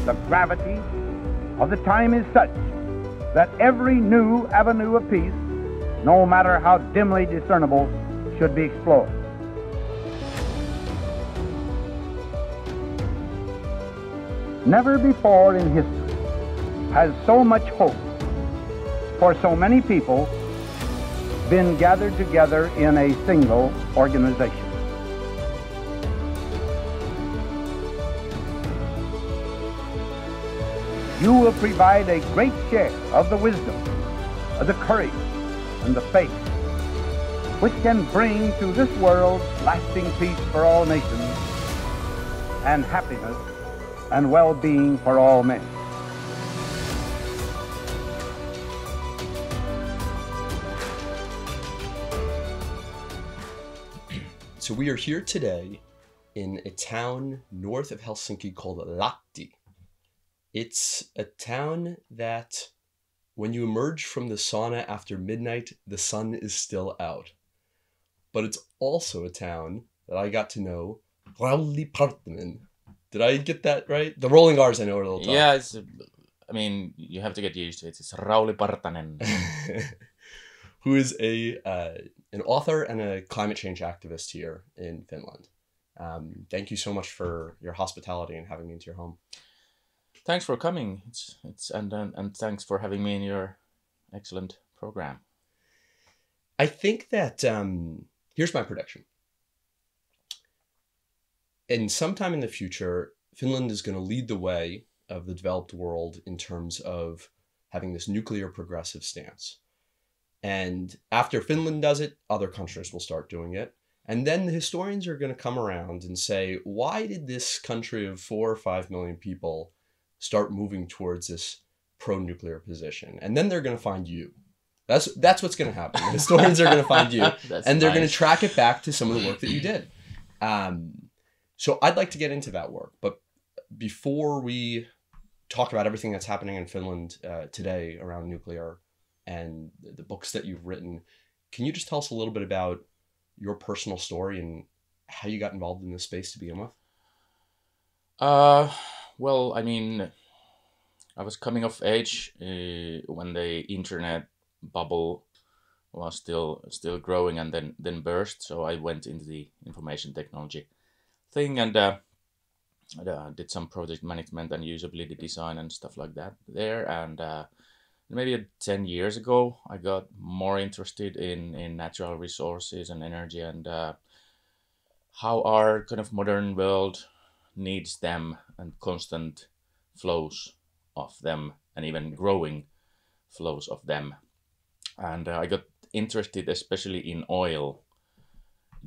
The gravity of the time is such that every new avenue of peace, no matter how dimly discernible, should be explored. Never before in history has so much hope for so many people been gathered together in a single organization. You will provide a great share of the wisdom, of the courage, and the faith which can bring to this world lasting peace for all nations and happiness and well-being for all men. So we are here today in a town north of Helsinki called Lahti. It's a town that when you emerge from the sauna after midnight, the sun is still out. But it's also a town that I got to know, Rauli Partenen. Did I get that right? The rolling R's I know are a little tough. Yeah, I mean, you have to get used to it. It's Rauli Partenen. Who is an author and a climate change activist here in Finland. Thank you so much for your hospitality and having me into your home. Thanks for coming. And thanks for having me in your excellent program. I think that here's my prediction. And sometime in the future, Finland is going to lead the way of the developed world in terms of having this nuclear progressive stance. And after Finland does it, other countries will start doing it. And then the historians are going to come around and say, why did this country of 4 or 5 million people start moving towards this pro-nuclear position? And then they're going to find you. That's what's going to happen. The historians are going to find you, and they're going to track it back to some of the work that you did. So I'd like to get into that work. But before we talk about everything that's happening in Finland today around nuclear and the books that you've written, can you just tell us a little bit about your personal story and how you got involved in this space to begin with? Well, I mean, I was coming of age when the internet bubble was still growing and then burst. So I went into the information technology thing and did some project management and usability design and stuff like that there. And maybe 10 years ago, I got more interested in natural resources and energy and how our kind of modern world needs them and constant flows of them and even growing flows of them. And I got interested especially in oil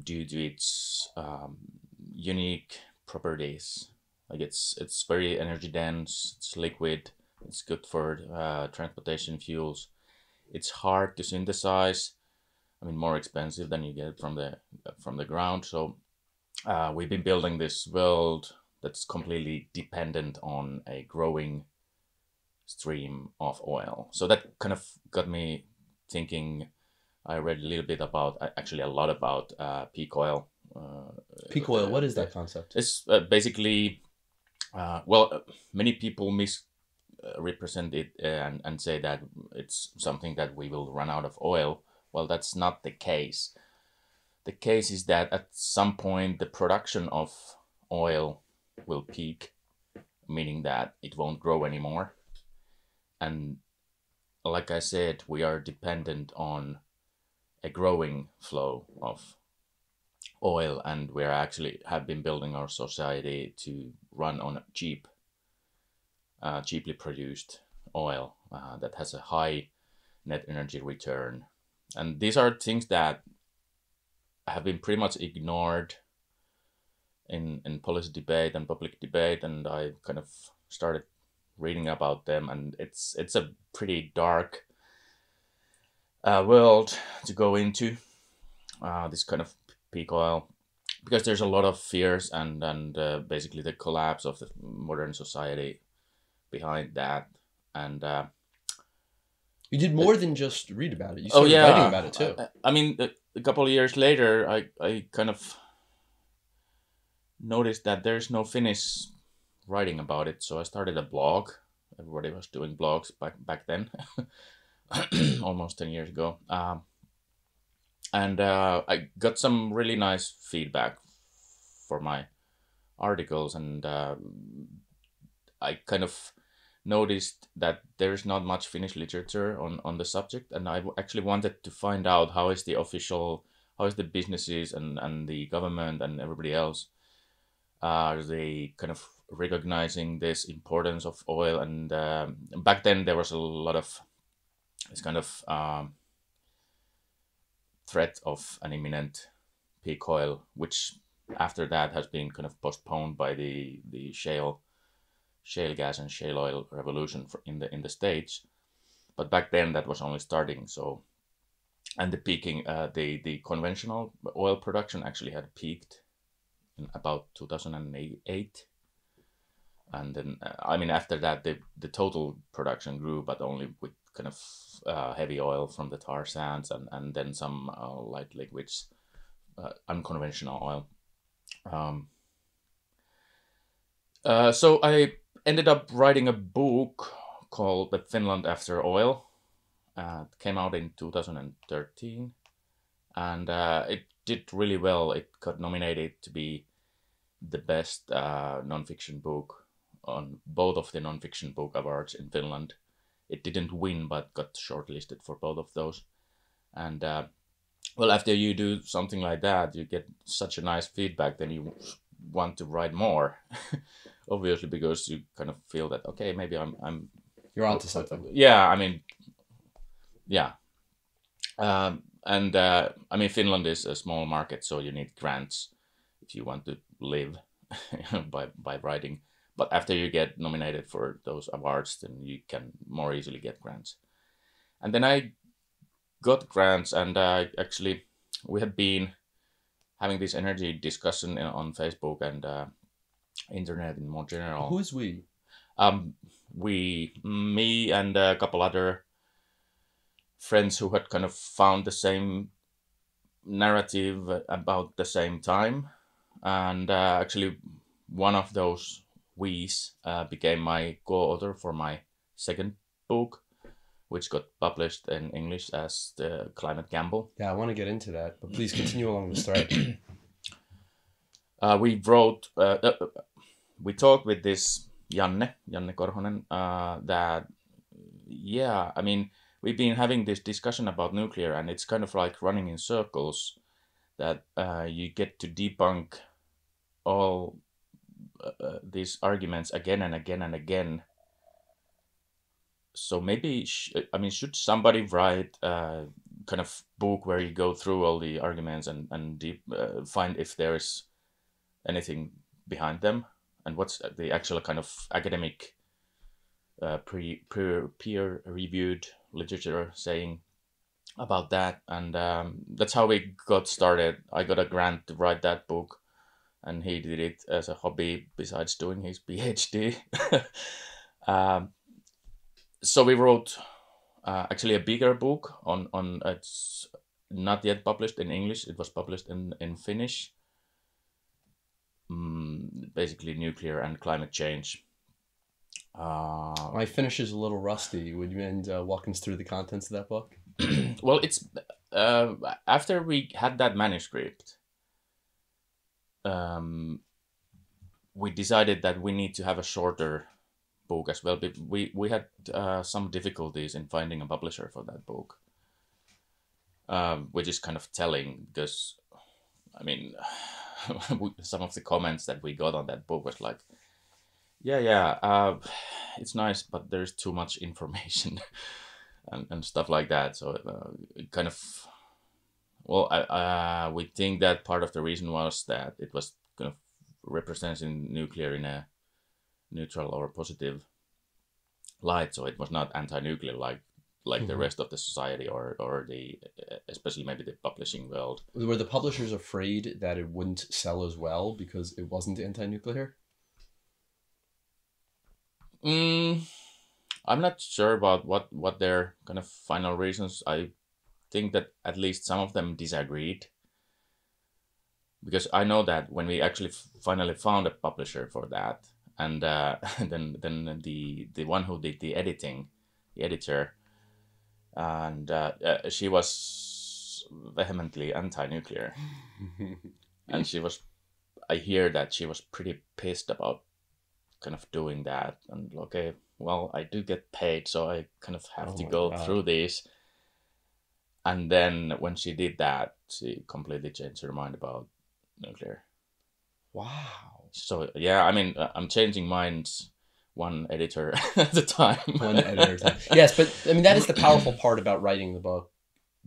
due to its unique properties. Like it's very energy dense, it's liquid, it's good for transportation fuels. It's hard to synthesize. I mean, more expensive than you get from the ground. So we've been building this world that's completely dependent on a growing stream of oil. So that kind of got me thinking. I read a little bit about, actually a lot about peak oil. Peak oil, what is that concept? It's basically, many people misrepresent it and say that it's something that we will run out of oil. Well, that's not the case. The case is that at some point the production of oil will peak, meaning that it won't grow anymore. And like I said, we are dependent on a growing flow of oil, and we actually have been building our society to run on cheaply produced oil that has a high net energy return. And these are things that have been pretty much ignored in policy debate and public debate, and I kind of started reading about them, and it's a pretty dark world to go into, this kind of peak oil, because there's a lot of fears and basically the collapse of the modern society behind that. And you did more than just read about it. You started writing about it too. I mean, a couple of years later, I kind of noticed that there's no Finnish writing about it, so I started a blog. Everybody was doing blogs back then, almost 10 years ago. And I got some really nice feedback for my articles, and I kind of noticed that there's not much Finnish literature on the subject, and I actually wanted to find out how is the businesses and the government and everybody else, are they kind of recognizing this importance of oil? And back then there was a lot of this kind of threat of an imminent peak oil, which after that has been kind of postponed by the shale gas and shale oil revolution in the States. But back then that was only starting. So, and the peaking, the conventional oil production actually had peaked in about 2008. And then, I mean, after that, the total production grew, but only with kind of heavy oil from the tar sands and then some light liquids, unconventional oil. So I ended up writing a book called The Finland After Oil. It came out in 2013, and it did really well. It got nominated to be the best nonfiction book on both of the nonfiction book awards in Finland. It didn't win, but got shortlisted for both of those. And well, after you do something like that, you get such a nice feedback, then you want to write more. Obviously, because you kind of feel that, okay, maybe I'm You're onto something. Yeah, I mean, yeah. And I mean, Finland is a small market, so you need grants if you want to live by writing. But after you get nominated for those awards, then you can more easily get grants. And then I got grants, and actually we have been having this energy discussion on Facebook and internet in more general. Who is we? Me and a couple other friends who had kind of found the same narrative about the same time. And actually one of those we's became my co-author for my second book, which got published in English as The Climate Gamble. Yeah, I want to get into that, but please continue along the thread. We talked with this Janne Korhonen, that, yeah, I mean, we've been having this discussion about nuclear, and it's kind of like running in circles, that you get to debunk all these arguments again and again and again. So maybe, should somebody write a kind of book where you go through all the arguments and find if there is anything behind them, and what's the actual kind of academic peer-reviewed literature saying about that. And that's how we got started. I got a grant to write that book, and he did it as a hobby besides doing his PhD. So we wrote actually a bigger book on it's not yet published in English. It was published in Finnish. Basically nuclear and climate change. My Finnish is a little rusty. Would you mind walking us through the contents of that book? Well, it's after we had that manuscript, we decided that we need to have a shorter book as well. But we had some difficulties in finding a publisher for that book, which is kind of telling, because I mean, some of the comments that we got on that book was like, it's nice, but there's too much information and stuff like that. So it kind of, well, we think that part of the reason was that it was kind of representing nuclear in a neutral or positive light. So it was not anti-nuclear like the rest of the society or the especially maybe the publishing world. Were the publishers afraid that it wouldn't sell as well because it wasn't anti-nuclear? I'm not sure about what their kind of final reasons. I think that at least some of them disagreed, because I know that when we actually finally found a publisher for that, and then the one who did the editing, the editor, and she was vehemently anti-nuclear, and I hear that she was pretty pissed about kind of doing that, and okay, well, I do get paid, so I kind of have to go through this. And then when she did that, she completely changed her mind about nuclear. Wow. So yeah, I mean, I'm changing minds one editor at a time. One editor at a time. Yes, but I mean, that is the powerful part about writing the book,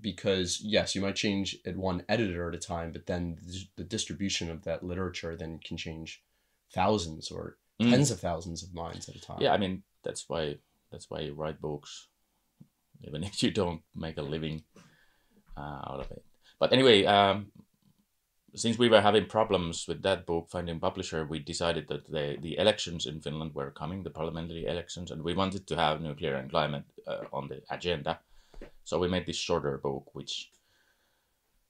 because yes, you might change it one editor at a time, but then the distribution of that literature then can change thousands or tens of thousands of minds at a time. Yeah, I mean, that's why you write books, even if you don't make a living out of it. But anyway, since we were having problems with that book, finding publisher, we decided that the elections in Finland were coming, the parliamentary elections, and we wanted to have nuclear and climate on the agenda. So we made this shorter book, which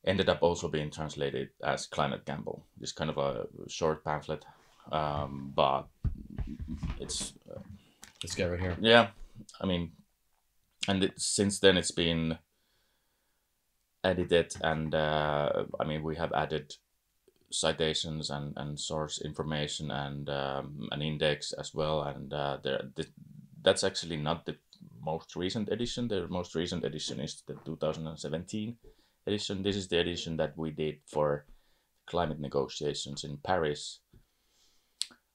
ended up also being translated as Climate Gamble. This kind of a short pamphlet, but it's... Let's get right here. Yeah, I mean, and since then it's been edited, and I mean, we have added citations and source information and an index as well, and that's actually not the most recent edition. The most recent edition is the 2017 edition. This is the edition that we did for climate negotiations in Paris.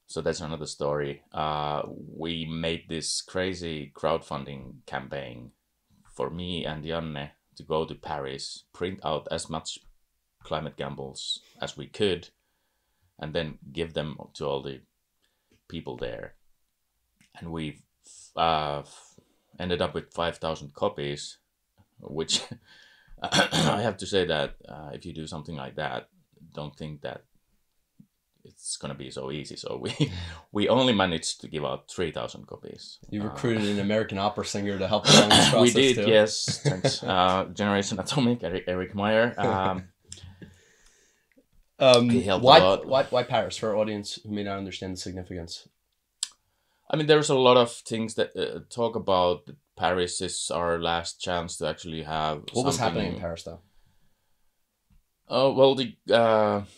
So that's another story. We made this crazy crowdfunding campaign for me and Janne to go to Paris, print out as much climate gambles as we could, and then give them to all the people there. And we ended up with 5,000 copies, which I have to say that if you do something like that, don't think that it's going to be so easy. So we only managed to give out 3,000 copies. You recruited an American opera singer to help along this process. We did, too. yes. Thanks. Generation Atomic, Eric Meyer. He helped a lot. Why Paris, for our audience who may not understand the significance? I mean, there's a lot of things that talk about that Paris is our last chance to actually have What was happening in Paris, though? Well, the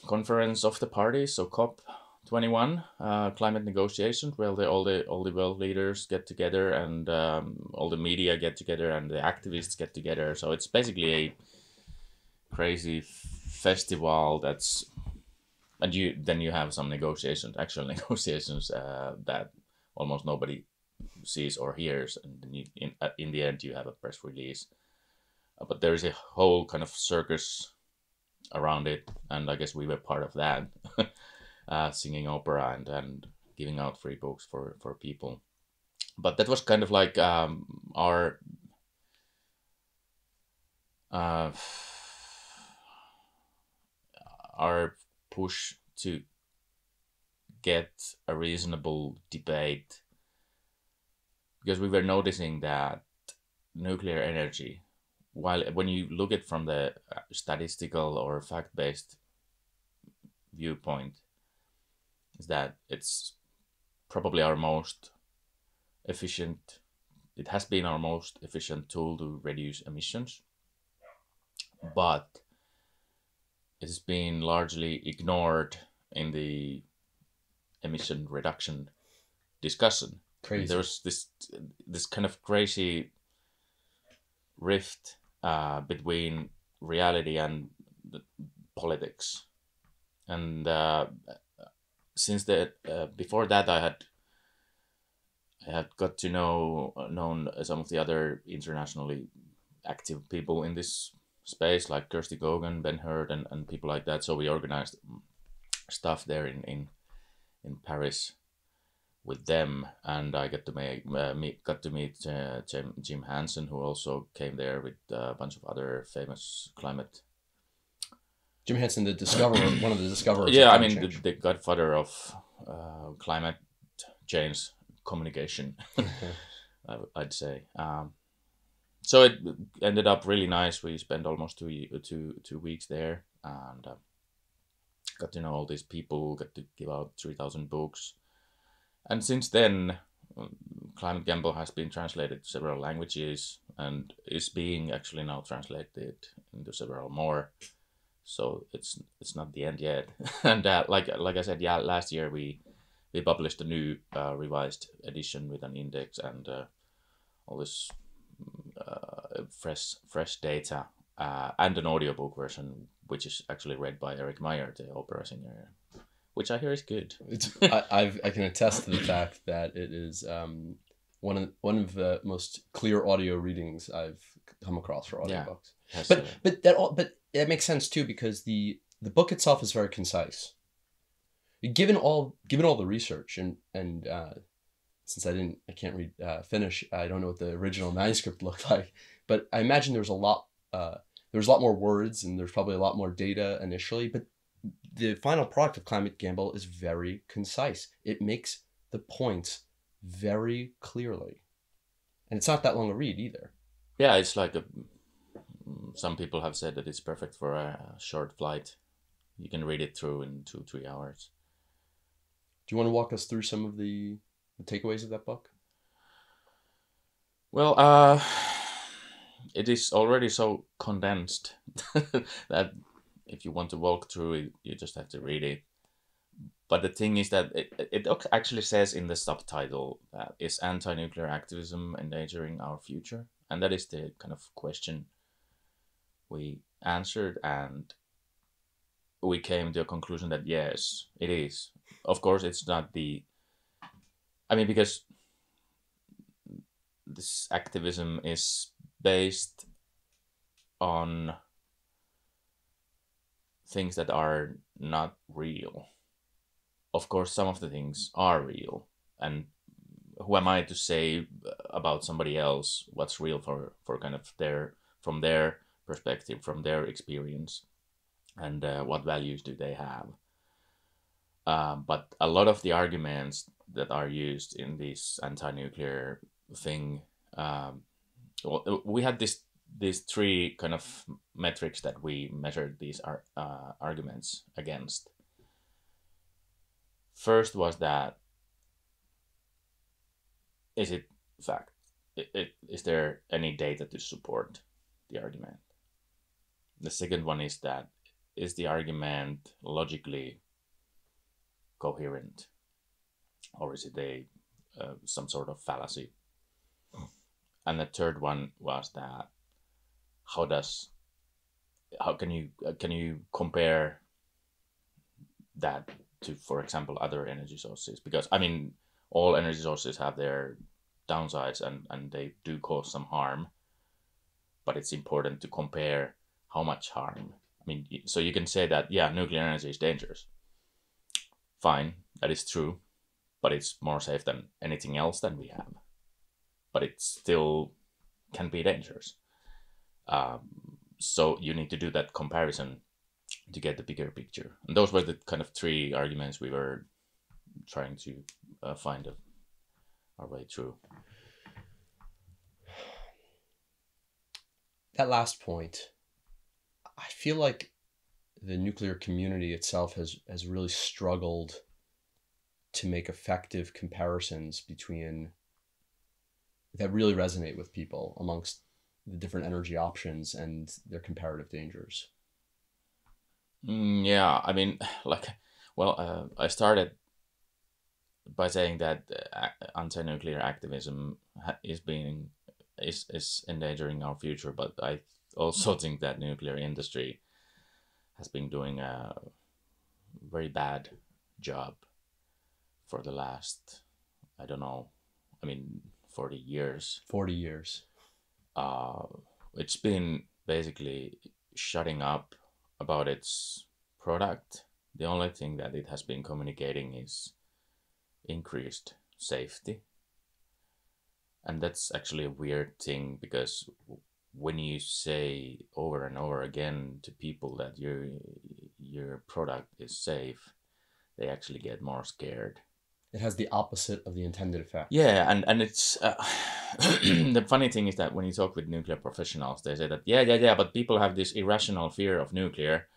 conference of the parties, so COP21, climate negotiations, where all the world leaders get together, and all the media get together, and the activists get together. So it's basically a crazy festival that's, and then you have some negotiations, actual negotiations that almost nobody sees or hears, and then in the end you have a press release. But there is a whole kind of circus around it, and I guess we were part of that, singing opera and giving out free books for people. But that was kind of like our push to get a reasonable debate, because we were noticing that nuclear energy, when you look at from the statistical or fact-based viewpoint, is that it's probably our most efficient, it has been our most efficient tool to reduce emissions, but it's been largely ignored in the emission reduction discussion. Crazy. There's this kind of crazy rift between reality and the politics, and since before that I had got to known some of the other internationally active people in this space, like Kirsty Gogan, Ben Hurd, and people like that. So we organized stuff there in Paris with them, and I got to meet Jim Hansen, who also came there with a bunch of other famous climate. Jim Hansen, the discoverer, one of the discoverers. Yeah, I mean the godfather of climate change communication, I'd say. So it ended up really nice. We spent almost 2 weeks there, and got to know all these people. Got to give out 3,000 books. And since then, Climate Gamble has been translated to several languages and is being actually now translated into several more. So it's not the end yet. And like I said, yeah, last year we published a new revised edition with an index and all this fresh data and an audiobook version, which is actually read by Eric Meyer, the opera singer, which I hear is good. I can attest to the fact that it is one of the most clear audio readings I've come across for audiobooks. Yeah. But that makes sense too, because the book itself is very concise. Given all the research and since I can't read Finnish, I don't know what the original manuscript looked like, but I imagine there's a lot more words and there's probably a lot more data initially, but the final product of Climate Gamble is very concise. It makes the points very clearly, and it's not that long a read either. Yeah, it's like some people have said that it's perfect for a short flight. You can read it through in 2-3 hours. Do you want to walk us through some of the takeaways of that book? Well, it is already so condensed that if you want to walk through it, you just have to read it. But the thing is that it actually says in the subtitle that is anti-nuclear activism endangering our future? And that is the kind of question we answered, and we came to a conclusion that yes, it is. Of course, it's not because this activism is based on things that are not real. Of course, some of the things are real, and who am I to say about somebody else what's real for kind of from their perspective, from their experience, and what values do they have? But a lot of the arguments that are used in this anti-nuclear thing, we had these three kind of metrics that we measured these arguments against. First was that is it fact? Is there any data to support the argument? The second one is that is the argument logically coherent, or is it some sort of fallacy? And the third one was that how can you compare that to, for example, other energy sources? Because all energy sources have their downsides and they do cause some harm, but it's important to compare how much harm. So you can say that, yeah, nuclear energy is dangerous. Fine, that is true, but it's more safe than anything else that we have. But it still can be dangerous. So you need to do that comparison to get the bigger picture. And those were the kind of three arguments we were trying to find our way through. That last point, I feel like the nuclear community itself has really struggled to make effective comparisons that really resonate with people amongst the different energy options and their comparative dangers. Yeah, I started by saying that anti-nuclear activism is endangering our future, but I also think that nuclear industry has been doing a very bad job for the last, 40 years. 40 years. It's been basically shutting up about its product. The only thing that it has been communicating is increased safety. And that's actually a weird thing, because when you say over and over again to people that your product is safe, they actually get more scared. It has the opposite of the intended effect. Yeah, and it's the funny thing is that when you talk with nuclear professionals, they say that yeah, but people have this irrational fear of nuclear,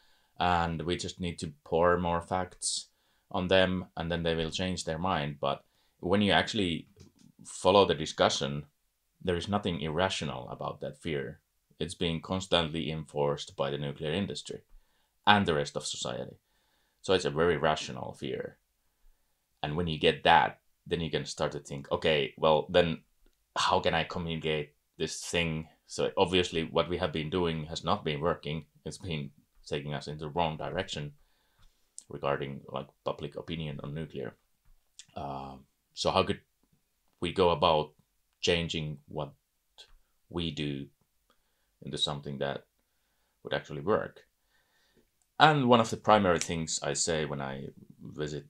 and we just need to pour more facts on them, and then they will change their mind. But when you actually follow the discussion, there is nothing irrational about that fear. It's being constantly enforced by the nuclear industry and the rest of society. So it's a very rational fear. And when you get that, then you can start to think, okay, well, then how can I communicate this thing? So obviously what we have been doing has not been working. It's been taking us in the wrong direction regarding like public opinion on nuclear. So how could we go about changing what we do into something that would actually work? And one of the primary things I say when I visit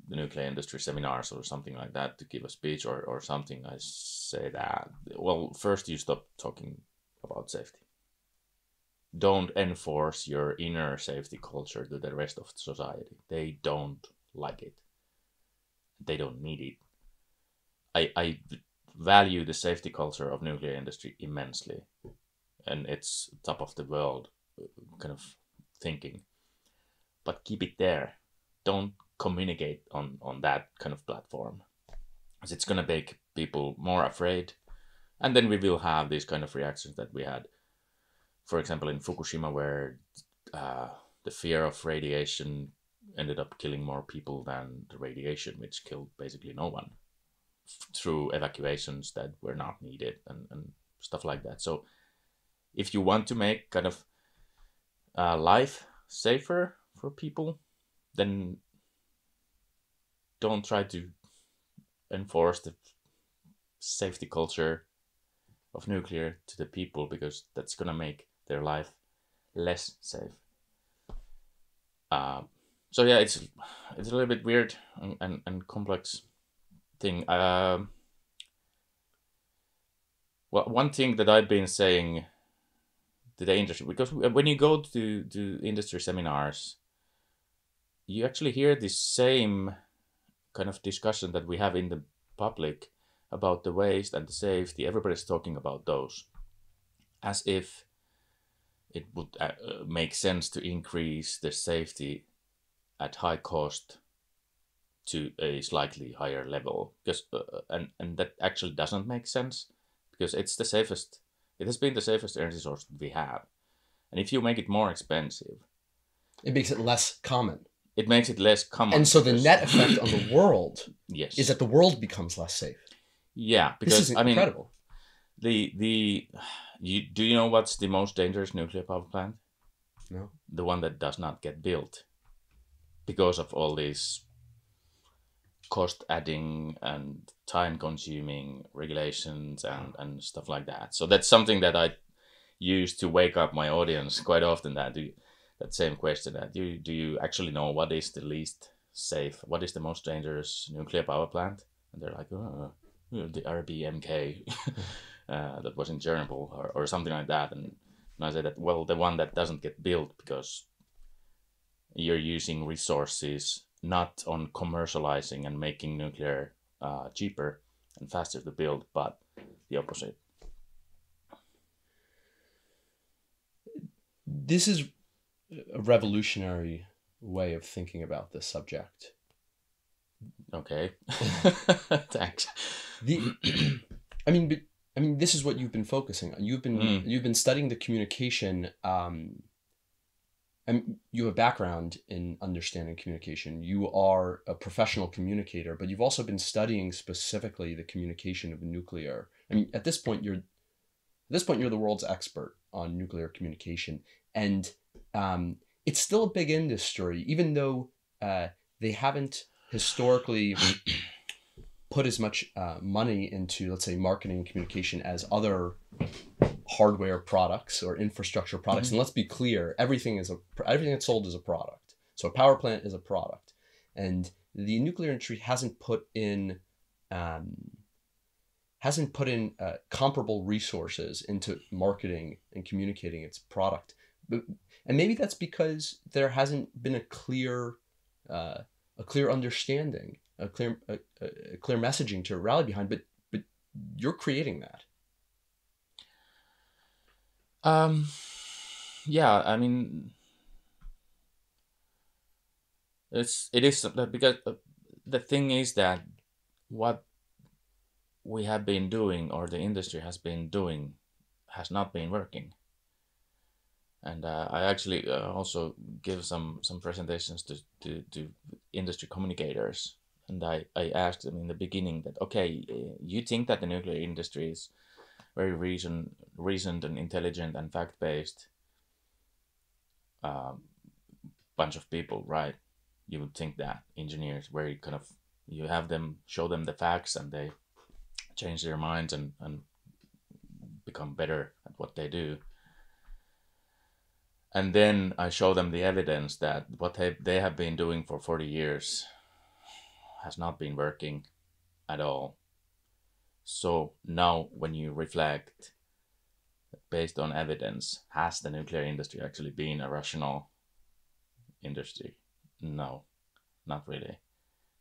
the nuclear industry seminars or something like that to give a speech or something, I say that, well, first you stop talking about safety. Don't enforce your inner safety culture to the rest of society. They don't like it. They don't need it. I value the safety culture of nuclear industry immensely, and it's top of the world kind of thinking. But keep it there. Don't communicate on that kind of platform, because it's going to make people more afraid, and then we will have these kind of reactions that we had, for example, in Fukushima, where the fear of radiation ended up killing more people than the radiation, which killed basically no one through evacuations that were not needed and stuff like that. So if you want to make kind of life safer for people, then don't try to enforce the safety culture of nuclear to the people, because that's going to make their life less safe. So yeah, it's a little bit weird and complex thing. Well, one thing that I've been saying to the industry, because when you go to industry seminars, you actually hear the same kind of discussion that we have in the public about the waste and the safety. Everybody's talking about those as if it would make sense to increase the safety at high cost to a slightly higher level, because and that actually doesn't make sense, because it's the safest. It has been the safest energy source that we have, and if you make it more expensive, It makes it less common. It makes it less common. And so the net effect on the world yes, is that the world becomes less safe. Yeah, because this is incredible. Do you know what's the most dangerous nuclear power plant? No. The one that does not get built, because of all these cost adding and time consuming regulations and stuff like that. So that's something that I use to wake up my audience quite often, that same question, that do you actually know what is the least safe, what is the most dangerous nuclear power plant? And they're like, oh, the RBMK that was in Chernobyl or something like that. And I say that, well, the one that doesn't get built because you're using resources not on commercializing and making nuclear cheaper and faster to build, but the opposite. This is a revolutionary way of thinking about this subject. Okay. Thanks. I mean, this is what you've been focusing on. You've been studying the communication. You have a background in understanding communication. You are a professional communicator, but you've also been studying specifically the communication of nuclear. I mean, at this point, you're the world's expert on nuclear communication, and it's still a big industry, even though they haven't historically put as much money into, let's say, marketing and communication as other hardware products or infrastructure products. Mm-hmm. And let's be clear, everything that's sold is a product. So a power plant is a product, and the nuclear industry hasn't put in comparable resources into marketing and communicating its product. And maybe that's because there hasn't been a clear understanding, a clear messaging to rally behind. But you're creating that. Yeah, I mean, it is because the thing is that what we have been doing, or the industry has been doing, has not been working. And I actually also give some presentations to industry communicators, and I asked them in the beginning that, okay, you think that the nuclear industry is very reasoned and intelligent and fact-based bunch of people, right? You would think that engineers, very kind of, you have them, show them the facts, and they change their minds and become better at what they do. And then I show them the evidence that what they have been doing for 40 years has not been working at all. So now when you reflect, based on evidence, has the nuclear industry actually been a rational industry? No, not really.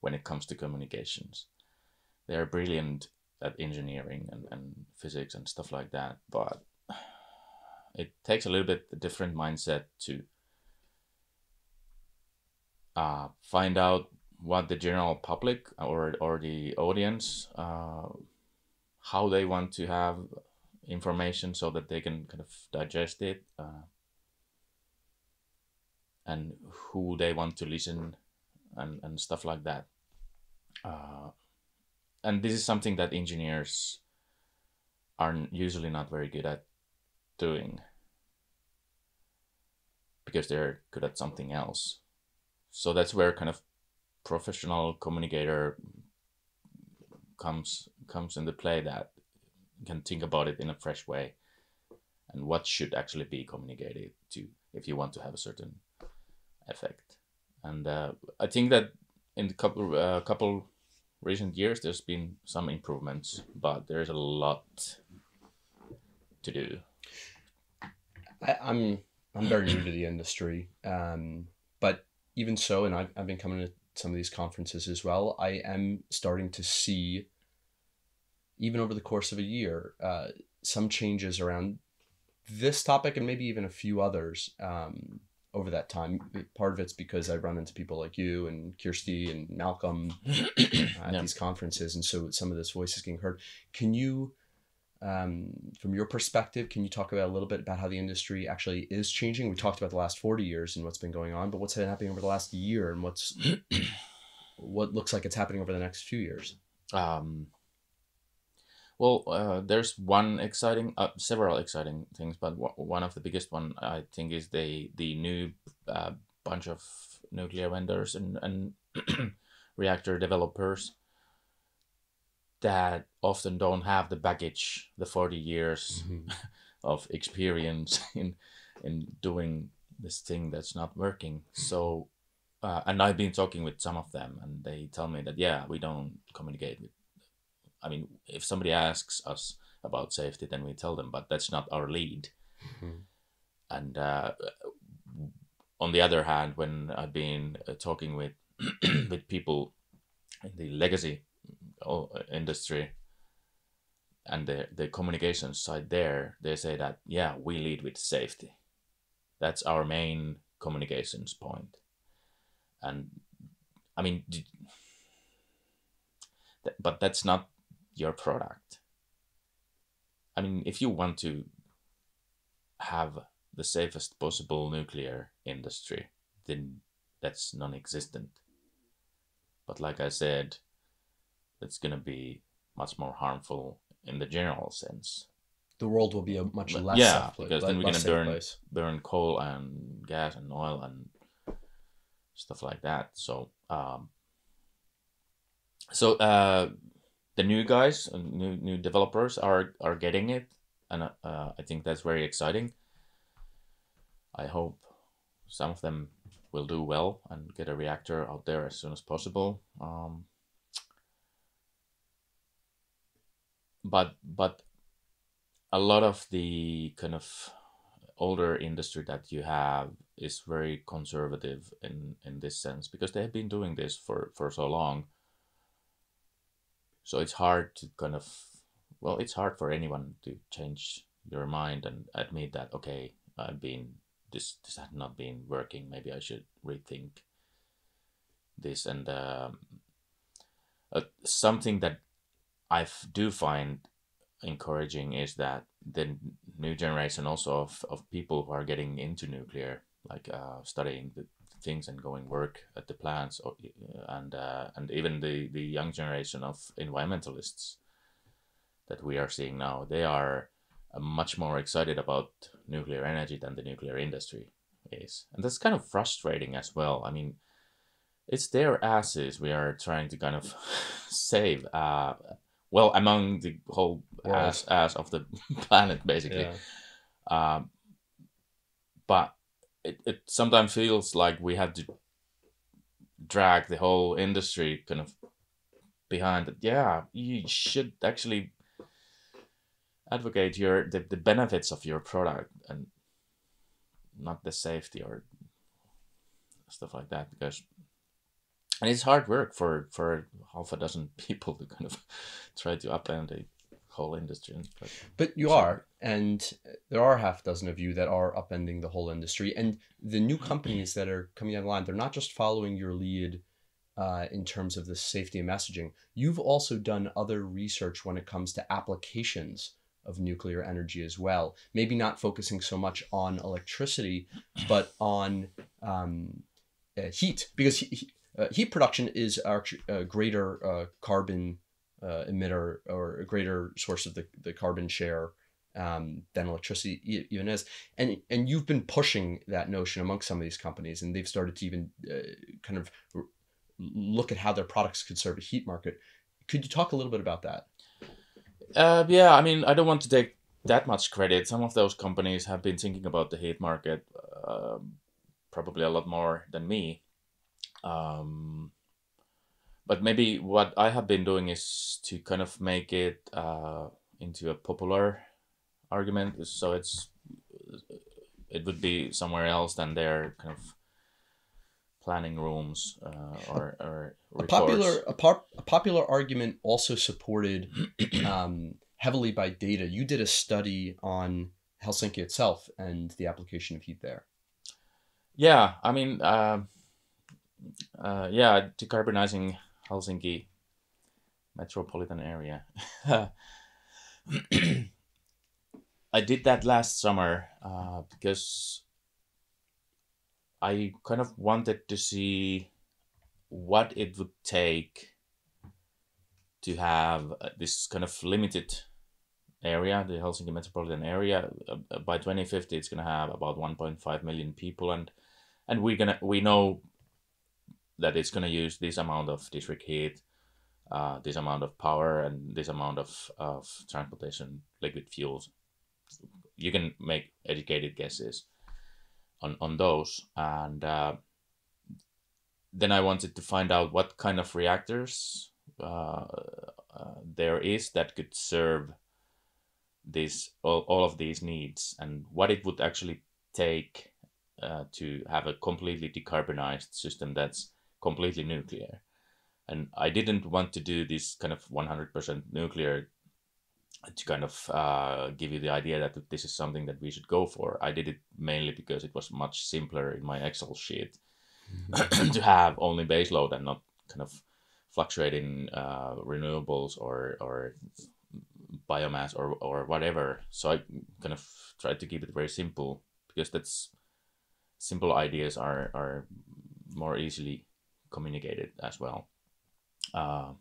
When it comes to communications, they are brilliant at engineering and physics and stuff like that, but it takes a little bit a different mindset to find out what the general public or the audience, how they want to have information so that they can kind of digest it, and who they want to listen, and stuff like that. And this is something that engineers are usually not very good at doing, because they're good at something else. So that's where kind of professional communicator comes into play, that you can think about it in a fresh way, and what should actually be communicated to, if you want to have a certain effect. And I think that in the couple recent years there's been some improvements, but there's a lot to do. I'm very new to the industry, but even so, and I've been coming to some of these conferences as well, I am starting to see, even over the course of a year, some changes around this topic, and maybe even a few others over that time. Part of it's because I run into people like you and Kirsty and Malcolm at these conferences, and so some of this voice is getting heard. Can you, from your perspective, can you talk about a little bit about how the industry actually is changing? We talked about the last 40 years and what's been going on, but what's happening over the last year, and what looks like it's happening over the next few years? Well, there's several exciting things, but one of the biggest one, I think, is the new bunch of nuclear vendors and reactor developers that often don't have the baggage, the 40 years of experience in doing this thing that's not working. So, and I've been talking with some of them, and they tell me that, yeah, we don't communicate with, I mean, if somebody asks us about safety, then we tell them, but that's not our lead. And on the other hand, when I've been talking with with people in the legacy industry and the communication side there, they say that, yeah, we lead with safety. That's our main communications point. And I mean, but that's not your product. I mean, if you want to have the safest possible nuclear industry, then that's non-existent. But like I said, that's going to be much more harmful in the general sense. The world will be a much less safe place, because then we're going to burn coal and gas and oil and stuff like that. So the new guys, new developers are getting it, and I think that's very exciting. I hope some of them will do well and get a reactor out there as soon as possible. But a lot of the kind of older industry that you have is very conservative in this sense, because they have been doing this for so long. So it's hard to kind of, well, it's hard for anyone to change your mind and admit that, okay, this has not been working, maybe I should rethink this. And Something that I do find encouraging is that the new generation also of people who are getting into nuclear, like studying the things and going work at the plants, and even the young generation of environmentalists that we are seeing now, they are much more excited about nuclear energy than the nuclear industry is, and that's kind of frustrating as well. I mean, it's their asses we are trying to kind of save. Well, among the whole World. ass of the planet, basically. Yeah. But it sometimes feels like we have to drag the whole industry kind of behind it. Yeah, you should actually advocate the benefits of your product and not the safety or stuff like that, because and it's hard work for half a dozen people to kind of try to upend the whole industry. But you are, and there are half a dozen of you that are upending the whole industry. And the new companies that are coming online, they're not just following your lead in terms of the safety and messaging. You've also done other research when it comes to applications of nuclear energy as well. Maybe not focusing so much on electricity, but on heat, because heat production is a greater carbon emitter, or a greater source of the carbon share than electricity even is. And you've been pushing that notion amongst some of these companies, and they've started to even kind of look at how their products could serve a heat market. Could you talk a little bit about that? Yeah, I mean, I don't want to take that much credit. Some of those companies have been thinking about the heat market probably a lot more than me. But maybe what I have been doing is to kind of make it into a popular argument. So it would be somewhere else than their kind of planning rooms or reports. A popular argument also supported heavily by data. You did a study on Helsinki itself and the application of heat there. Yeah, I mean, decarbonizing Helsinki metropolitan area. I did that last summer because I kind of wanted to see what it would take to have this kind of limited area, the Helsinki metropolitan area. By 2050, it's going to have about 1.5 million people, and we know that it's going to use this amount of district heat, this amount of power, and this amount of transportation liquid fuels. You can make educated guesses on those, and then I wanted to find out what kind of reactors there is that could serve all of these needs, and what it would actually take to have a completely decarbonized system that's completely nuclear. And I didn't want to do this kind of 100% nuclear to kind of give you the idea that this is something that we should go for. I did it mainly because it was much simpler in my Excel sheet to have only baseload and not kind of fluctuating renewables or biomass or whatever. So I kind of tried to keep it very simple, because that's simple ideas are more easily communicated as well. Yeah,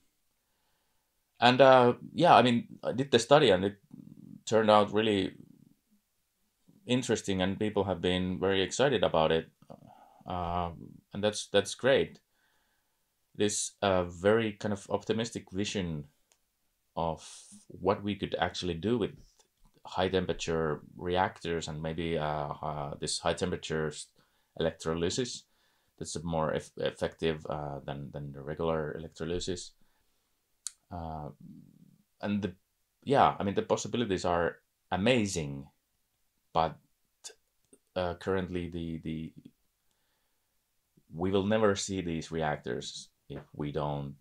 I mean, I did the study and it turned out really interesting, and people have been very excited about it, and that's great. This very kind of optimistic vision of what we could actually do with high temperature reactors, and maybe this high temperature electrolysis that's more effective than the regular electrolysis. And the possibilities are amazing, but currently we will never see these reactors if we don't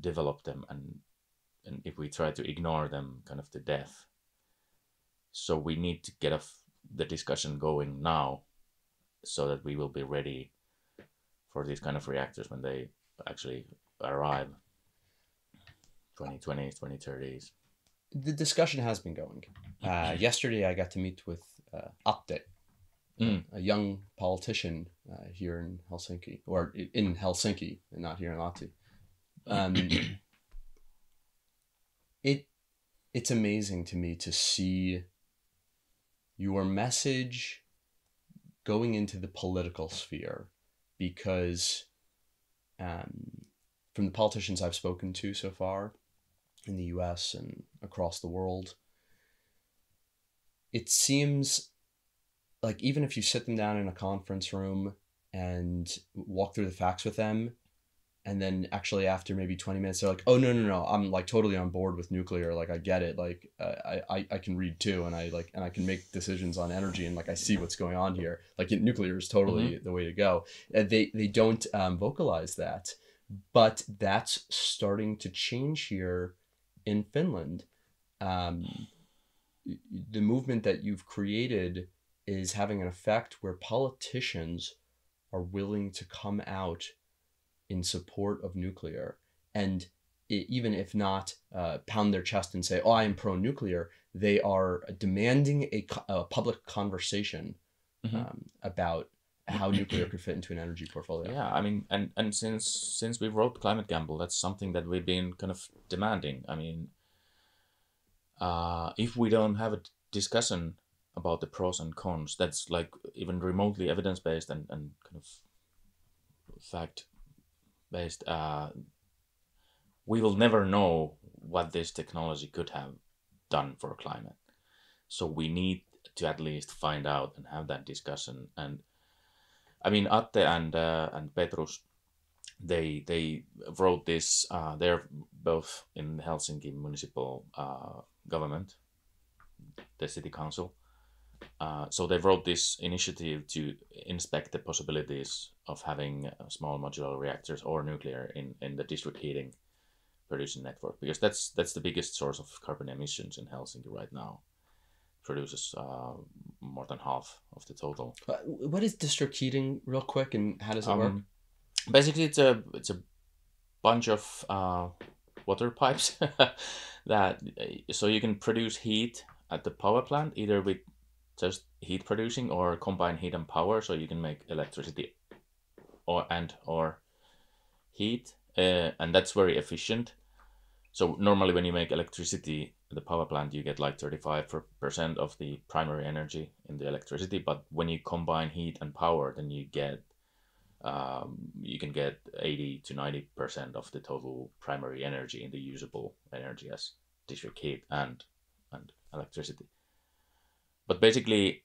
develop them, and if we try to ignore them kind of to death. So we need to get the discussion going now, so that we will be ready for these kind of reactors when they actually arrive. 2020s, 2030s. The discussion has been going. Yesterday, I got to meet with Atte, a young politician here in Helsinki, or in Helsinki, and not here in Lahti. It's amazing to me to see your message going into the political sphere, because from the politicians I've spoken to so far in the US and across the world, it seems like even if you sit them down in a conference room and walk through the facts with them, and then actually after maybe 20 minutes, they're like, oh, no, I'm like totally on board with nuclear. Like, I get it. Like, I can read too. And I can make decisions on energy, and like, I see what's going on here. Like, nuclear is totally the way to go. They don't vocalize that, but that's starting to change here in Finland. The movement that you've created is having an effect where politicians are willing to come out in support of nuclear, and even if not pound their chest and say, oh, I am pro-nuclear, they are demanding a public conversation about how nuclear could fit into an energy portfolio. Yeah, I mean, and since we wrote Climate Gamble, that's something that we've been kind of demanding. I mean, if we don't have a discussion about the pros and cons, that's like even remotely evidence-based and kind of fact-based, we will never know what this technology could have done for climate. So we need to at least find out and have that discussion. And I mean, Atte and Petrus, they wrote this. They're both in Helsinki municipal government, the city council. So they wrote this initiative to inspect the possibilities of having small modular reactors or nuclear in the district heating producing network, because that's the biggest source of carbon emissions in Helsinki right now. Produces more than half of the total. What is district heating, real quick, and how does it work? Basically, it's a bunch of water pipes that so you can produce heat at the power plant, either with just heat producing or combine heat and power, so you can make electricity or heat, and that's very efficient. So normally when you make electricity at the power plant, you get like 35% of the primary energy in the electricity, but when you combine heat and power, then you get you can get 80 to 90% of the total primary energy in the usable energy as district heat and electricity. But basically,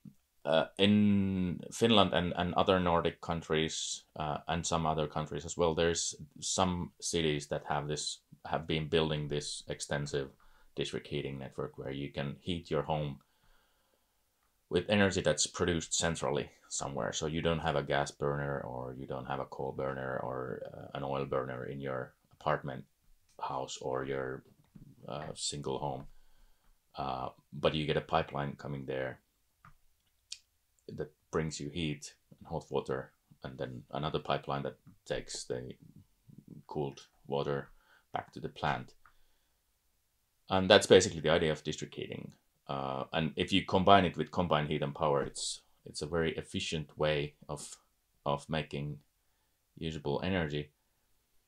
in Finland and other Nordic countries and some other countries as well, there's some cities that have been building this extensive district heating network where you can heat your home with energy that's produced centrally somewhere. So you don't have a gas burner, or you don't have a coal burner, or an oil burner in your apartment house or your single home. But you get a pipeline coming there that brings you heat and hot water, and then another pipeline that takes the cooled water back to the plant. And that's basically the idea of district heating. And if you combine it with combined heat and power, it's a very efficient way of making usable energy.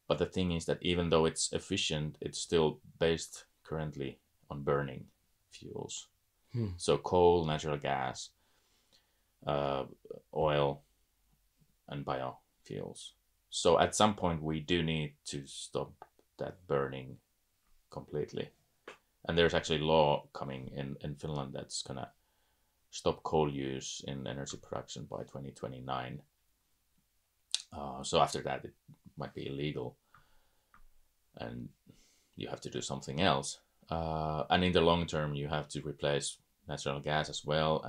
But the thing is that even though it's efficient, it's still based currently on burning fuels. So coal, natural gas, oil, and biofuels. So at some point we do need to stop that burning completely. And there's actually law coming in Finland that's gonna stop coal use in energy production by 2029. So after that it might be illegal and you have to do something else. And in the long term you have to replace natural gas as well,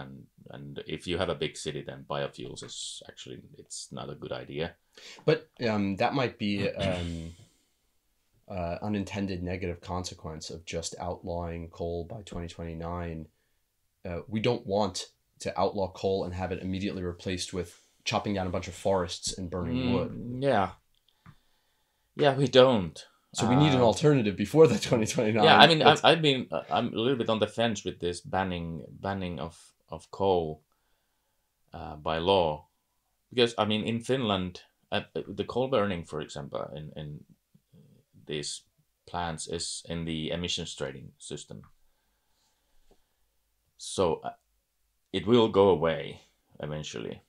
and if you have a big city, then biofuels is actually, it's not a good idea. But that might be unintended negative consequence of just outlawing coal by 2029. We don't want to outlaw coal and have it immediately replaced with chopping down a bunch of forests and burning wood. Yeah, we don't. So we need an alternative before the 2029. Yeah, I mean, I'm a little bit on the fence with this banning of coal by law, because I mean in Finland, the coal burning, for example, in these plants is in the emissions trading system. So it will go away eventually.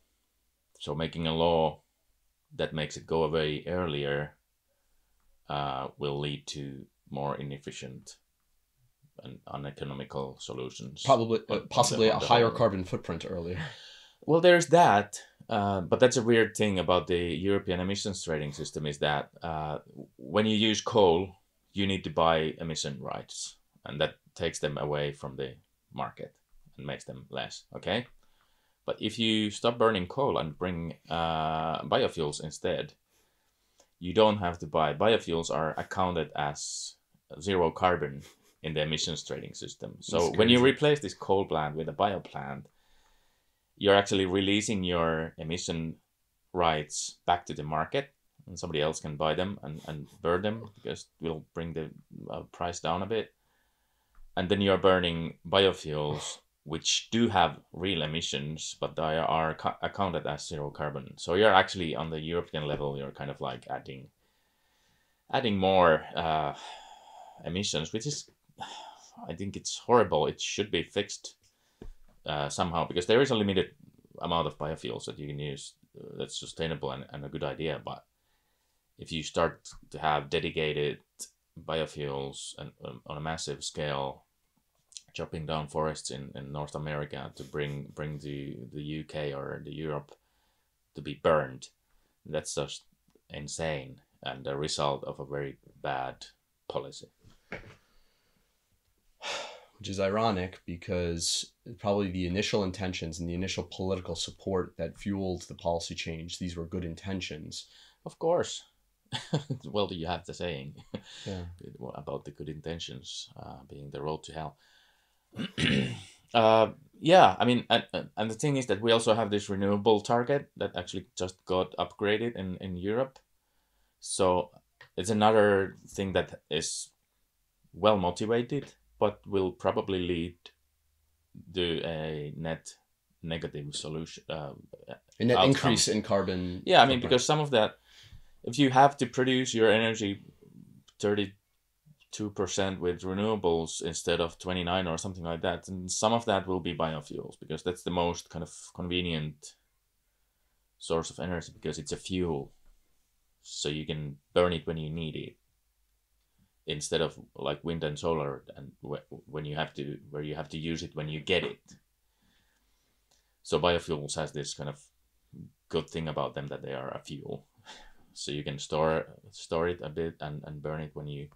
So making a law that makes it go away earlier will lead to more inefficient and uneconomical solutions. Probably, possibly a higher carbon footprint earlier. Well, there's that, but that's a weird thing about the European emissions trading system is that when you use coal, you need to buy emission rights, and that takes them away from the market and makes them less, okay? But if you stop burning coal and bring biofuels instead, you don't have to buy. Biofuels are accounted as zero carbon in the emissions trading system. So when you replace this coal plant with a bio plant, you're actually releasing your emission rights back to the market, and somebody else can buy them and burn them, because it will bring the price down a bit. And then you're burning biofuels, which do have real emissions, but they are accounted as zero carbon. So you're actually, on the European level, you're kind of like adding more emissions, which is, I think it's horrible. It should be fixed somehow, because there is a limited amount of biofuels that you can use that's sustainable and a good idea. But if you start to have dedicated biofuels and on a massive scale, chopping down forests in North America to bring the UK or the Europe to be burned, that's just insane and a result of a very bad policy. Which is ironic, because probably the initial intentions and the initial political support that fueled the policy change, these were good intentions. Of course. Well, you have the saying about the good intentions being the road to hell. Yeah, I mean, and the thing is that we also have this renewable target that actually just got upgraded in Europe. So it's another thing that is well motivated, but will probably lead to a net negative solution. A net increase in carbon. Yeah, I mean, because some of that, if you have to produce your energy 32% with renewables instead of 29 or something like that, and some of that will be biofuels, because that's the most kind of convenient source of energy, because it's a fuel, so you can burn it when you need it, instead of like wind and solar, and when you have to use it when you get it. So biofuels has this kind of good thing about them, that they are a fuel, so you can store it a bit and burn it when you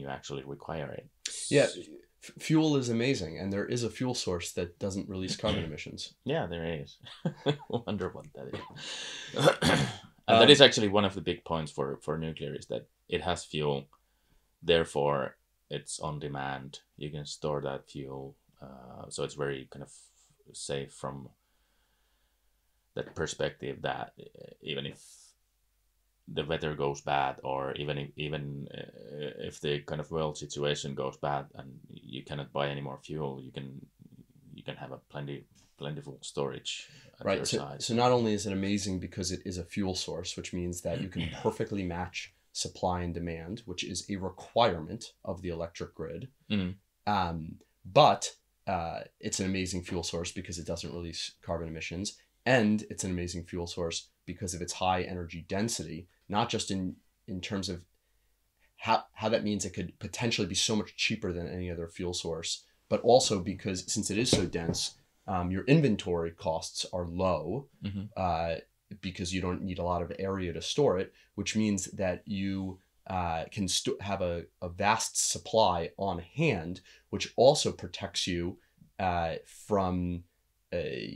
actually require it. Yeah, fuel is amazing, and there is a fuel source that doesn't release carbon emissions. Yeah, there is. I wonder what that is. And that is actually one of the big points for nuclear, is that it has fuel, therefore it's on demand. You can store that fuel, so it's very kind of safe from that perspective, that even if the weather goes bad, or even if the kind of world situation goes bad and you cannot buy any more fuel, you can have a plentiful storage at your side. So not only is it amazing because it is a fuel source, which means that you can perfectly match supply and demand, which is a requirement of the electric grid. But it's an amazing fuel source because it doesn't release carbon emissions, and it's an amazing fuel source because of its high energy density, not just in terms of how that means it could potentially be so much cheaper than any other fuel source, but also because since it is so dense, your inventory costs are low, because you don't need a lot of area to store it, which means that you can have a vast supply on hand, which also protects you from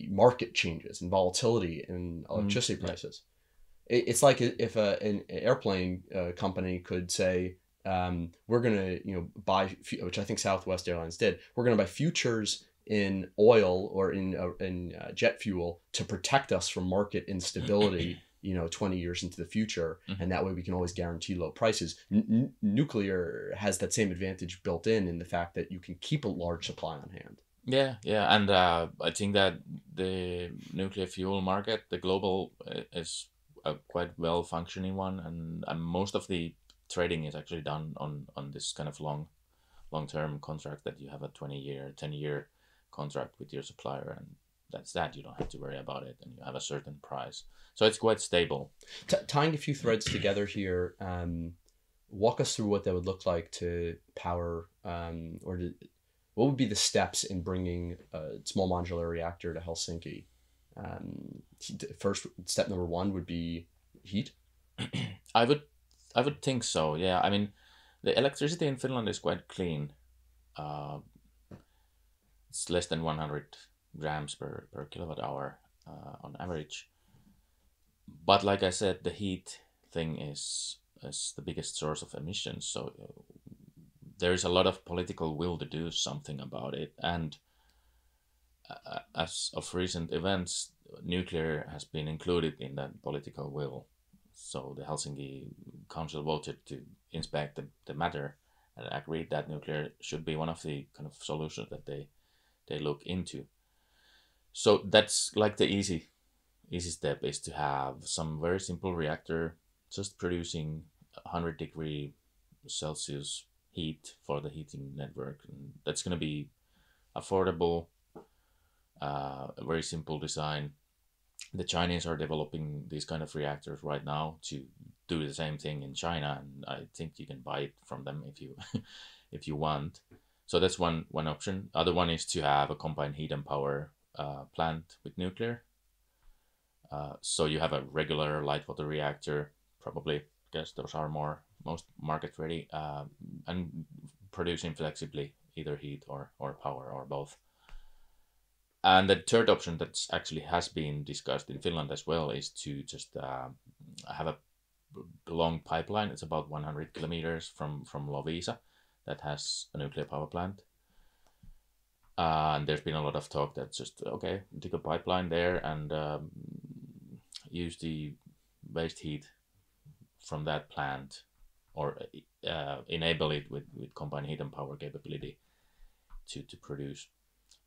market changes and volatility in electricity prices. It's like if an airplane company could say, we're going to buy, which I think Southwest Airlines did, we're going to buy futures in oil or in jet fuel to protect us from market instability 20 years into the future, Mhm. and that way we can always guarantee low prices. Nuclear has that same advantage built in the fact that you can keep a large supply on hand. Yeah, and I think that the nuclear fuel market, the global, is a quite well functioning one, and most of the trading is actually done on this kind of long term contract that you have a 20-year, 10-year contract with your supplier, and that's that. You don't have to worry about it, and you have a certain price, so it's quite stable. Tying a few threads together here, walk us through what that would look like to power, what would be the steps in bringing a small modular reactor to Helsinki? First, step number one would be heat. I would think so. Yeah, I mean, the electricity in Finland is quite clean. It's less than 100 grams per kilowatt hour on average. But like I said, the heat thing is the biggest source of emissions. So there is a lot of political will to do something about it. And as of recent events, nuclear has been included in that political will. So the Helsinki Council voted to inspect the matter and agreed that nuclear should be one of the kind of solutions that they look into. So that's like the easy step is to have some very simple reactor just producing 100°C heat for the heating network. And that's going to be affordable, a very simple design. The Chinese are developing these kind of reactors right now to do the same thing in China, and I think you can buy it from them if you if you want. So that's one option. Other one is to have a combined heat and power plant with nuclear. So you have a regular light water reactor, probably, because those are most market ready, and producing flexibly either heat or power or both. And the third option that actually has been discussed in Finland as well is to just have a long pipeline. It's about 100 kilometers from Loviisa that has a nuclear power plant. And there's been a lot of talk that just, okay, dig a pipeline there and use the waste heat from that plant, or enable it with combined heat and power capability to produce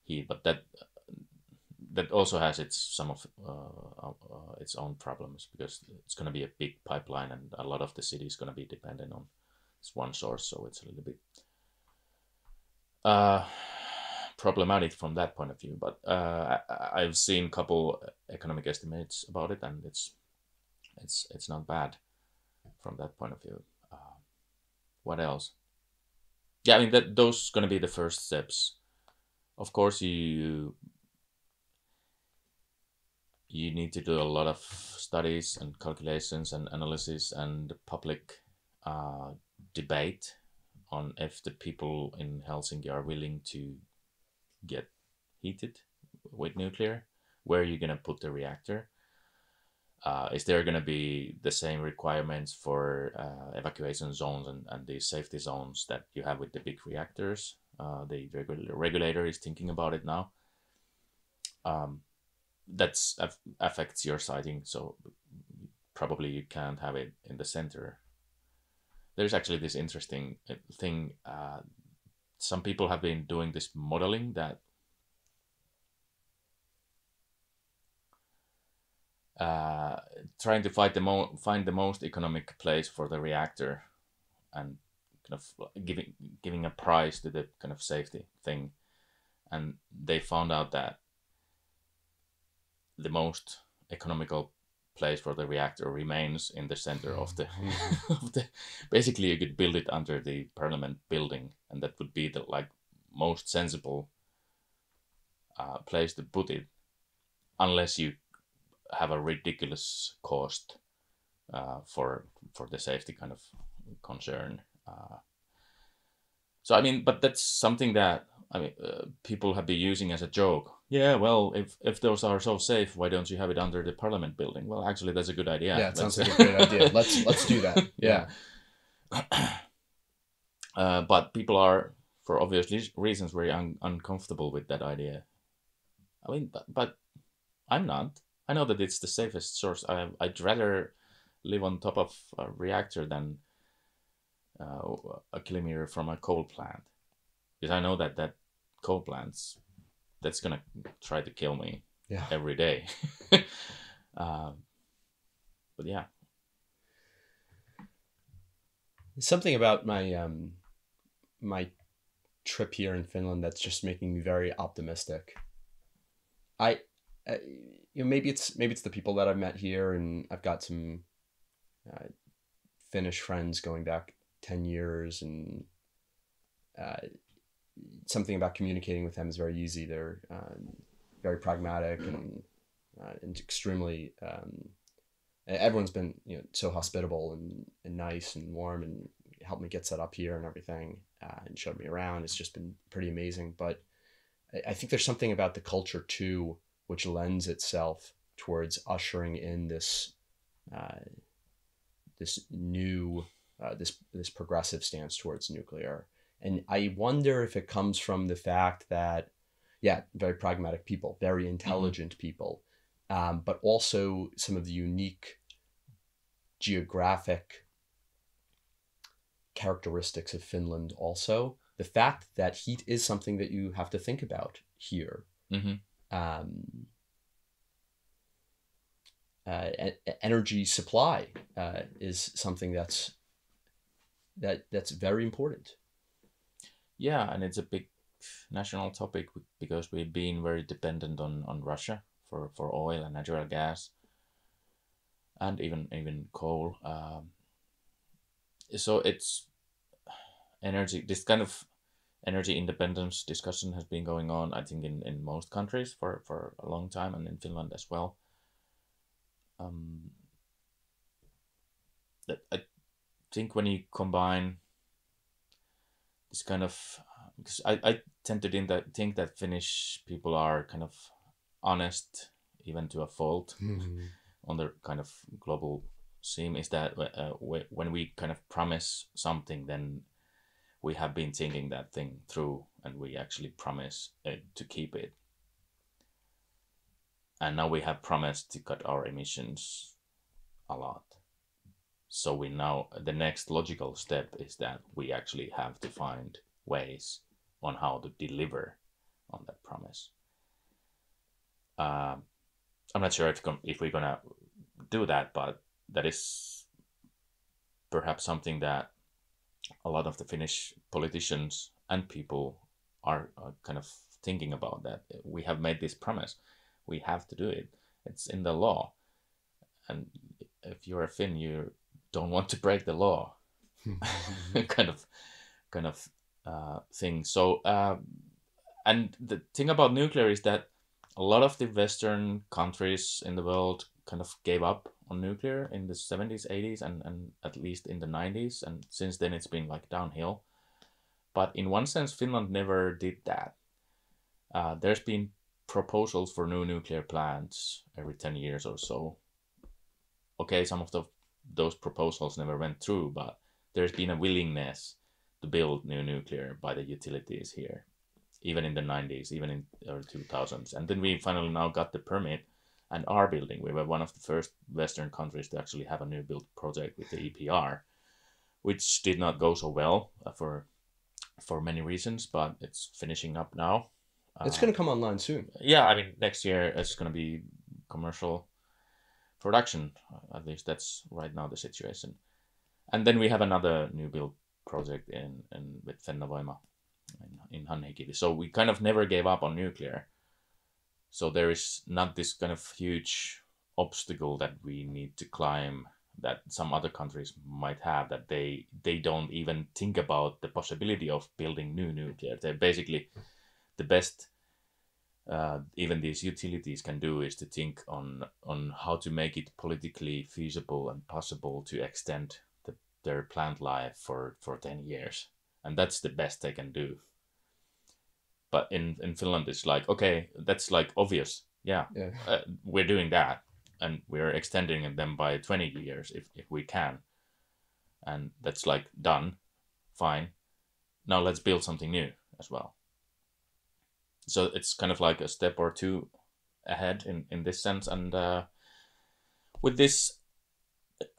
heat. But that also has its own problems, because it's going to be a big pipeline and a lot of the city is going to be dependent on this one source, so it's a little bit problematic from that point of view. But I've seen a couple economic estimates about it, and it's not bad from that point of view. What else? Yeah, I mean, those going to be the first steps. Of course, you need to do a lot of studies and calculations and analysis and public debate on if the people in Helsinki are willing to get heated with nuclear. Where are you going to put the reactor? Is there going to be the same requirements for evacuation zones and the safety zones that you have with the big reactors? The regulator is thinking about it now. That affects your siting, so probably you can't have it in the center. There's actually this interesting thing. Some people have been doing this modeling that trying to find the most economic place for the reactor, and kind of giving a price to the kind of safety thing, and they found out that the most economical place for the reactor remains in the center of the, basically you could build it under the parliament building, and that would be the most sensible place to put it, unless you have a ridiculous cost for the safety kind of concern. So I mean, but that's something that people have been using as a joke. Yeah, well, if those are so safe, why don't you have it under the parliament building? Well, actually, that's a good idea. Yeah, it sounds like a great idea. Let's do that. Yeah. But people are, for obvious reasons, very uncomfortable with that idea. I mean, but I'm not. I know that it's the safest source. I'd rather live on top of a reactor than a kilometer from a coal plant, because I know that coal plants, that's gonna try to kill me every day. But yeah, something about my trip here in Finland that's just making me very optimistic. Maybe it's the people that I've met here, and I've got some Finnish friends going back 10 years, and something about communicating with them is very easy. They're very pragmatic and extremely. Everyone's been so hospitable and nice and warm, and helped me get set up here and everything, and showed me around. It's just been pretty amazing. But I think there's something about the culture too, which lends itself towards ushering in this new this progressive stance towards nuclear. And I wonder if it comes from the fact that, very pragmatic people, very intelligent people, but also some of the unique geographic characteristics of Finland also. The fact that heat is something that you have to think about here. Energy supply is something that's very important. Yeah, and it's a big national topic because we've been very dependent on Russia for oil and natural gas, and even coal. So it's energy. This kind of energy independence discussion has been going on, I think, in most countries for a long time, and in Finland as well. That I think when you combine this kind of, because I tend to think that Finnish people are kind of honest, even to a fault, on the kind of global scene, is that when we kind of promise something, then we have been thinking that thing through, and we actually promise to keep it. And now we have promised to cut our emissions a lot. So the next logical step is that we actually have to find ways on how to deliver on that promise. I'm not sure if we're gonna do that, but that is perhaps something that a lot of the Finnish politicians and people are kind of thinking about, that we have made this promise. We have to do it. It's in the law. And if you're a Finn, you don't want to break the law. kind of thing. So, and the thing about nuclear is that a lot of the Western countries in the world kind of gave up on nuclear in the 70s, 80s, and at least in the 90s. And since then it's been like downhill. But in one sense, Finland never did that. There's been proposals for new nuclear plants every 10 years or so. Okay, some of those proposals never went through, but there's been a willingness to build new nuclear by the utilities here, even in the 90s, even in the early 2000s. And then we finally now got the permit and are building. We were one of the first Western countries to actually have a new build project with the EPR, which did not go so well for many reasons, but it's finishing up now. It's going to come online soon. Yeah, I mean, next year it's going to be commercial production. At least that's right now the situation. And then we have another new build project with Fennovoima in Helsinki. So we kind of never gave up on nuclear. So there is not this kind of huge obstacle that we need to climb that some other countries might have, that they don't even think about the possibility of building new nuclear. They're basically the best even these utilities can do is to think on how to make it politically feasible and possible to extend their plant life for 10 years. And that's the best they can do. But in Finland, it's like, okay, that's like obvious. Yeah. We're doing that. And we're extending them by 20 years if we can. And that's like done. Fine. Now let's build something new as well. So it's kind of like a step or two ahead in this sense. And with this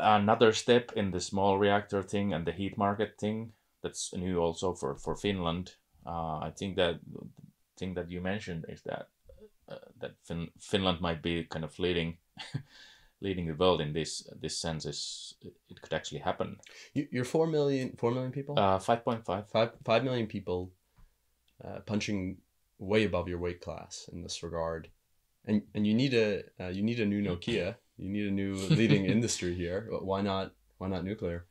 another step in the small reactor thing and the heat market thing that's new also for Finland. I think that the thing that you mentioned is that Finland might be kind of leading the world in this sense. Is it could actually happen. You're 4 million people? 5.5. 5 million people punching way above your weight class in this regard. And you need a new Nokia. You need a new leading industry here. Why not nuclear?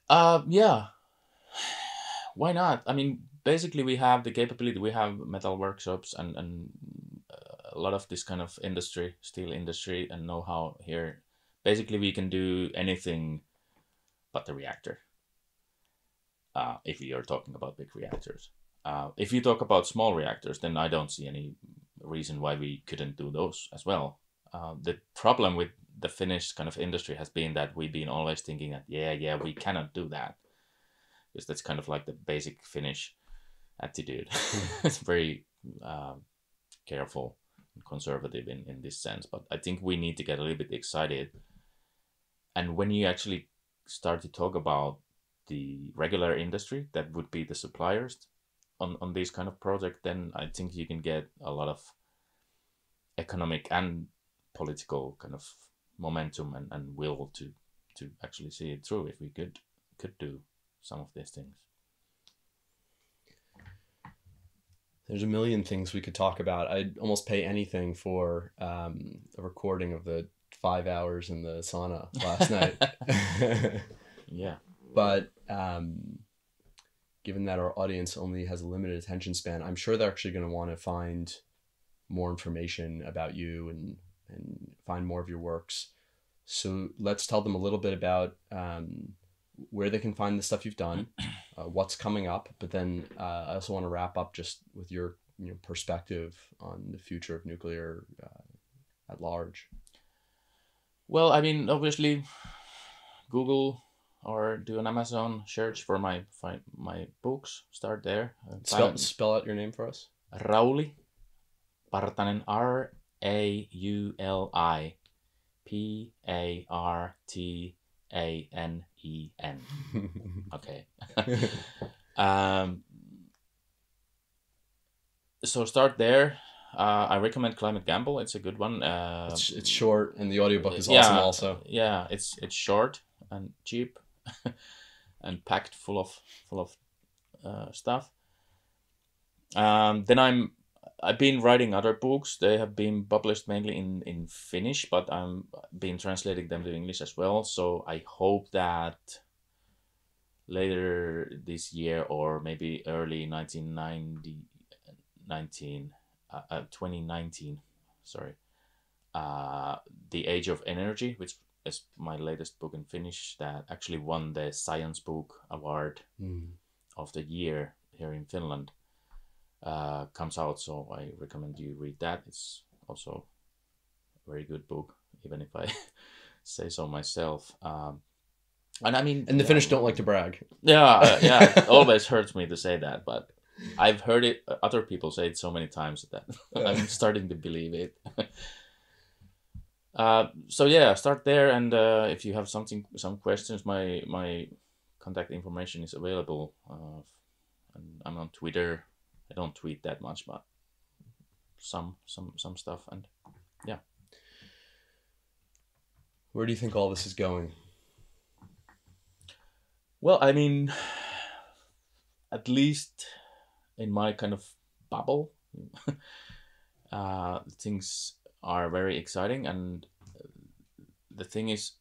Yeah. Why not? I mean, basically we have the capability. We have metal workshops and a lot of this kind of industry, steel industry and know-how here. Basically we can do anything but the reactor. If you're talking about big reactors. If you talk about small reactors, then I don't see any reason why we couldn't do those as well. The problem with the Finnish kind of industry has been that we've been always thinking that, we cannot do that. Because that's kind of like the basic Finnish attitude. It's very careful and conservative in this sense. But I think we need to get a little bit excited. And when you actually start to talk about the regular industry, that would be the suppliers on these kind of projects, then I think you can get a lot of economic and political kind of momentum and will to actually see it through if we could do some of these things. There's a million things we could talk about. I'd almost pay anything for a recording of the 5 hours in the sauna last night. Yeah. But given that our audience only has a limited attention span, I'm sure they're actually going to want to find more information about you and find more of your works. So let's tell them a little bit about where they can find the stuff you've done, what's coming up. But then I also want to wrap up just with your perspective on the future of nuclear at large. Well, I mean, obviously, Google or do an Amazon search for my books. Start there. Spell out your name for us. Rauli Partenen, Rauli Partanen. Okay. So start there. I recommend Climate Gamble. It's a good one. It's short and the audiobook is awesome also. Yeah, it's short and cheap and packed full of stuff. Then I've been writing other books. They have been published mainly in Finnish, but I'm been translating them to English as well. So I hope that later this year or maybe early 2019, sorry, The Age of Energy, which is my latest book in Finnish, that actually won the Science Book Award of the year here in Finland. Comes out, so I recommend you read that. It's also a very good book, even if I say so myself. And I mean, and the Finnish don't like to brag. Yeah, it always hurts me to say that, but I've heard it. Other people say it so many times that I'm starting to believe it. So yeah, start there, and if you have some questions, my contact information is available. And I'm on Twitter. I don't tweet that much, but some stuff, and yeah. Where do you think all this is going? Well, I mean, at least in my kind of bubble, things are very exciting, and the thing is,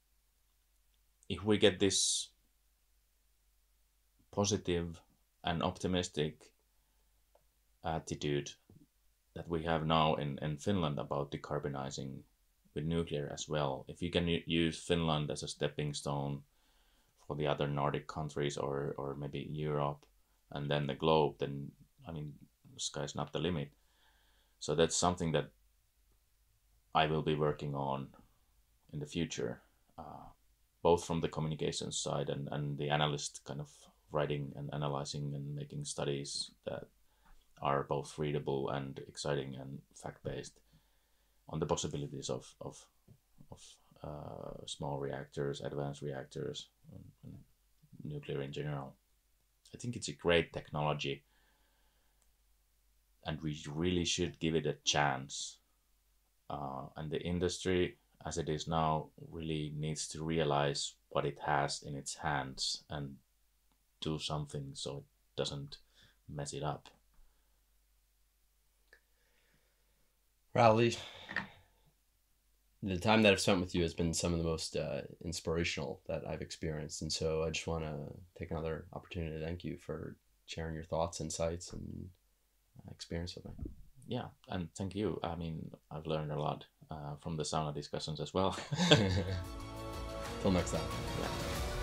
if we get this positive and optimistic attitude that we have now in Finland about decarbonizing with nuclear as well, if you can use Finland as a stepping stone for the other Nordic countries or maybe Europe and then the globe, then I mean, the sky's not the limit. So that's something that I will be working on in the future, both from the communications side and the analyst kind of writing and analyzing and making studies that are both readable and exciting and fact-based. on the possibilities of small reactors, advanced reactors, and nuclear in general. I think it's a great technology, and we really should give it a chance. And the industry, as it is now, really needs to realize what it has in its hands and do something so it doesn't mess it up. Rauli, the time that I've spent with you has been some of the most inspirational that I've experienced. And so I just want to take another opportunity to thank you for sharing your thoughts, insights, and experience with me. Yeah, and thank you. I mean, I've learned a lot from the sauna discussions as well. Till next time. Yeah.